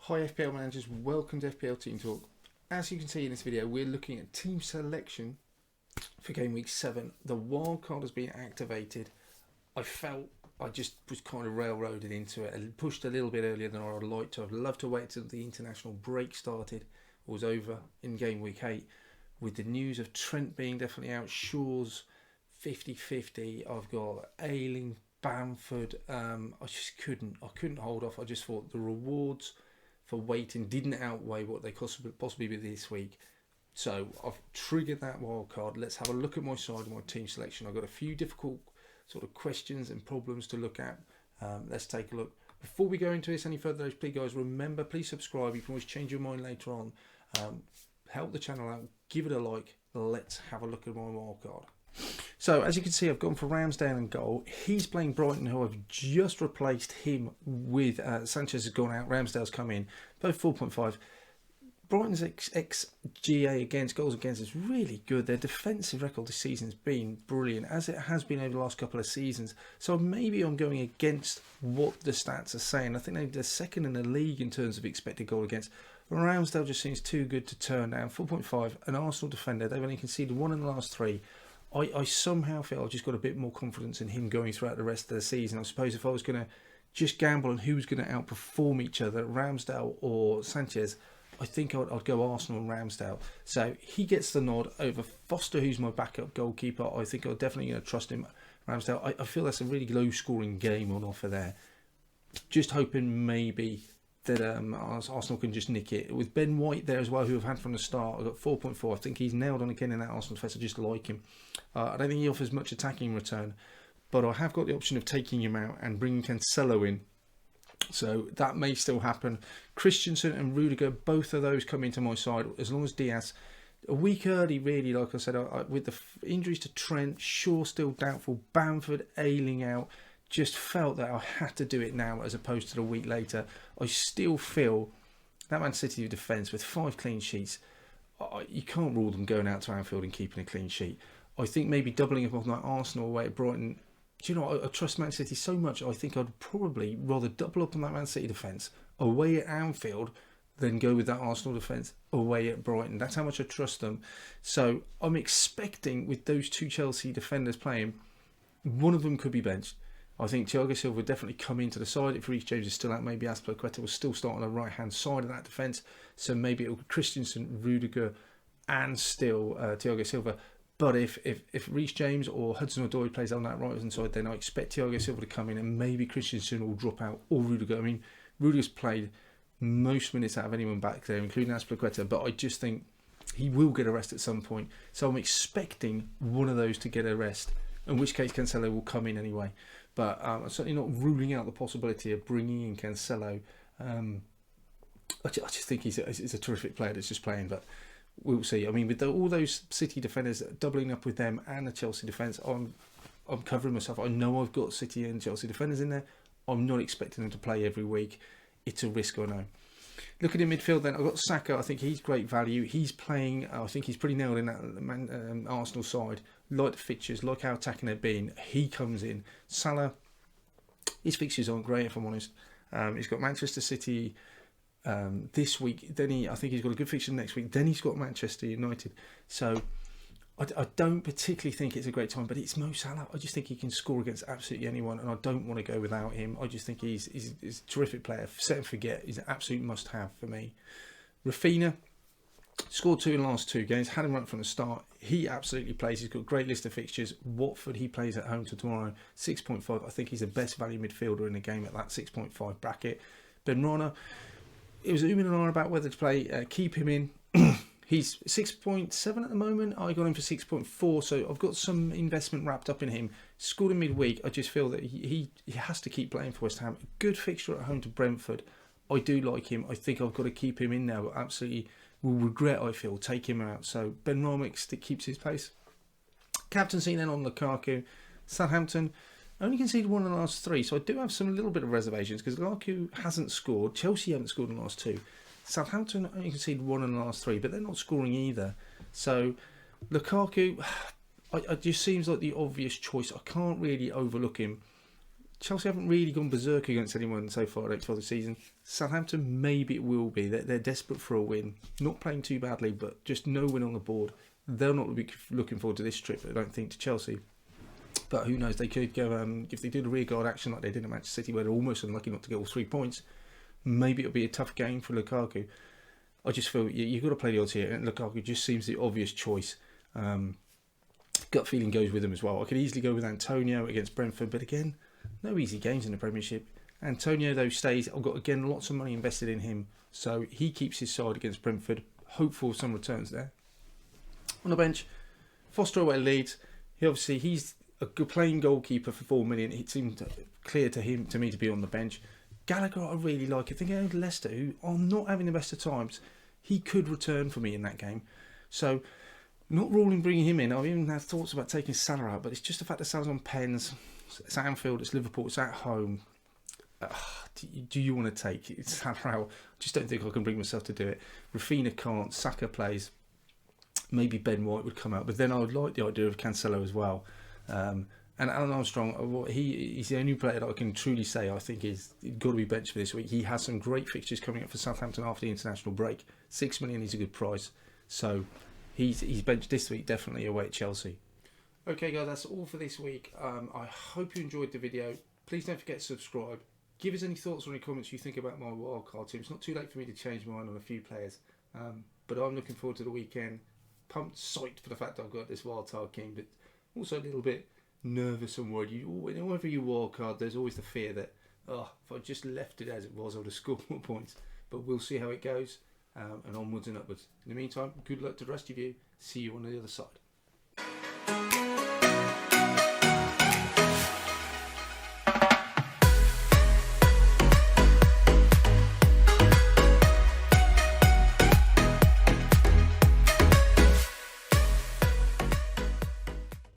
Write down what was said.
Hi FPL managers, welcome to FPL Team Talk. As you can see in this video, we're looking at team selection for game week 7. The wildcard has been activated. I felt I just was kind of railroaded into it and pushed a little bit earlier than I'd like to. I'd love to wait till the international break started or was over in game week 8. With the news of Trent being definitely out, Shaw's 50-50. I've got Ayling, Bamford. I just couldn't hold off. I just thought the rewards for waiting didn't outweigh what they possibly be this week. So I've triggered that wild card. Let's have a look at my side of my team selection. I've got a few difficult sort of questions and problems to look at. Let's take a look. Before we go into this any further, please guys, remember, please subscribe. You can always change your mind later on. Help the channel out. Give it a like. Let's have a look at my wild card. So as you can see, I've gone for Ramsdale in goal. He's playing Brighton, who I've just replaced him with. Sanchez has gone out, Ramsdale's come in, both 4.5. Brighton's XGA against, goals against, is really good. Their defensive record this season has been brilliant, as it has been over the last couple of seasons. So maybe I'm going against what the stats are saying. I think they're second in the league in terms of expected goal against. Ramsdale just seems too good to turn down. 4.5, an Arsenal defender. They've only conceded 1 in the last 3. I somehow feel I've just got a bit more confidence in him going throughout the rest of the season. I suppose if I was going to just gamble on who was going to outperform each other, Ramsdale or Sanchez, I think I'd go Arsenal and Ramsdale. So he gets the nod over Foster, who's my backup goalkeeper. I think I'm definitely going to trust him. Ramsdale, I feel that's a really low-scoring game on offer there. Just hoping maybe that Arsenal can just nick it. With Ben White there as well, who I've had from the start, I've got 4.4. I think he's nailed on again in that Arsenal defence. I just like him. I don't think he offers much attacking return, but I have got the option of taking him out and bringing Cancelo in. So that may still happen. Christensen and Rudiger, both of those come into my side, as long as Diaz. A week early, really, like I said, with the injuries to Trent, Shaw still doubtful, Bamford, Ayling out. Just felt that I had to do it now as opposed to the week later. I still feel that Man City defence with 5 clean sheets, you can't rule them going out to Anfield and keeping a clean sheet. I think maybe doubling up on that Arsenal away at Brighton. Do you know, I trust Man City so much, I think I'd probably rather double up on that Man City defence away at Anfield than go with that Arsenal defence away at Brighton. That's how much I trust them. So I'm expecting with those 2 Chelsea defenders playing, one of them could be benched. I think Thiago Silva would definitely come into the side. If Reece James is still out, maybe Azpilicueta will still start on the right-hand side of that defence. So maybe it'll be Christensen, Rudiger, and still Thiago Silva. But if Reece James or Hudson-Odoi plays on that right-hand side, then I expect Thiago Silva to come in and maybe Christensen will drop out, or Rudiger. I mean, Rudiger's played most minutes out of anyone back there, including Azpilicueta, but I just think he will get a rest at some point. So I'm expecting one of those to get a rest, in which case Cancelo will come in anyway. But I'm certainly not ruling out the possibility of bringing in Cancelo. I just think he's a terrific player that's just playing, but we'll see. I mean, with all those City defenders doubling up with them and the Chelsea defence, I'm covering myself. I know I've got City and Chelsea defenders in there. I'm not expecting them to play every week. It's a risk, I know. Looking at midfield then, I've got Saka. I think he's great value. He's playing, I think he's pretty nailed in that Arsenal side. Like the fixtures, like how attacking they've been. He comes in. Salah, his fixtures aren't great, if I'm honest. He's got Manchester City this week. Then I think he's got a good fixture next week. Then he's got Manchester United. So I don't particularly think it's a great time, but it's Mo Salah. I just think he can score against absolutely anyone, and I don't want to go without him. I just think he's a terrific player. Set and forget. He's an absolute must-have for me. Rafinha scored 2 in the last 2 games. Had him right from the start. He absolutely plays. He's got a great list of fixtures. Watford, he plays at home tomorrow. 6.5. I think he's the best value midfielder in the game at that 6.5 bracket. Benrahma, it was umming and ahhing about whether to play. Keep him in. He's 6.7 at the moment. I got him for 6.4, so I've got some investment wrapped up in him. Scored in midweek. I just feel that he has to keep playing for West Ham. Good fixture at home to Brentford. I do like him. I think I've got to keep him in now. Absolutely will regret, I feel, take him out. So Benrahma keeps his pace. Captaincy then on Lukaku. Southampton only conceded 1 in the last 3, so I do have some little bit of reservations because Lukaku hasn't scored. Chelsea haven't scored in the last 2. Southampton only conceded 1 in the last 3, but they're not scoring either. So Lukaku, it just seems like the obvious choice. I can't really overlook him. Chelsea haven't really gone berserk against anyone so far, I don't feel, this season. Southampton, maybe it will be. They're desperate for a win. Not playing too badly, but just no win on the board. They'll not be looking forward to this trip, I don't think, to Chelsea. But who knows, they could go, if they do the rearguard action like they did at Manchester City, where they're almost unlucky not to get all 3 points, maybe it'll be a tough game for Lukaku. I just feel you've got to play the odds here, and Lukaku just seems the obvious choice. Gut feeling goes with him as well. I could easily go with Antonio against Brentford, but again, no easy games in the Premiership. Antonio, though, stays. I've got, again, lots of money invested in him, so he keeps his side against Brentford. Hopeful some returns there. On the bench, Foster away Leeds. He's a good playing goalkeeper for 4 million. It seemed clear to me to be on the bench. Gallagher, I really like. I think against Leicester, who are not having the best of times, he could return for me in that game. So, not ruling bringing him in. I've even had thoughts about taking Salah out, but it's just the fact that Salah's on pens. It's Anfield, it's Liverpool, it's at home. Do you want to take it? Salah out? I just don't think I can bring myself to do it. Rafinha can't. Saka plays. Maybe Ben White would come out, but then I would like the idea of Cancelo as well. And Alan Armstrong, he's the only player that I can truly say I think he's got to be benched for this week. He has some great fixtures coming up for Southampton after the international break. 6 million is a good price, so he's benched this week, definitely away at Chelsea. Okay, guys, that's all for this week. I hope you enjoyed the video. Please don't forget to subscribe. Give us any thoughts or any comments you think about my wildcard team. It's not too late for me to change mine on a few players, but I'm looking forward to the weekend. Pumped, psyched for the fact that I've got this wildcard king, but also a little bit nervous and worried. Whenever you wildcard, there's always the fear that, if I just left it as it was, I would have scored more points. But we'll see how it goes, and onwards and upwards. In the meantime, good luck to the rest of you. See you on the other side.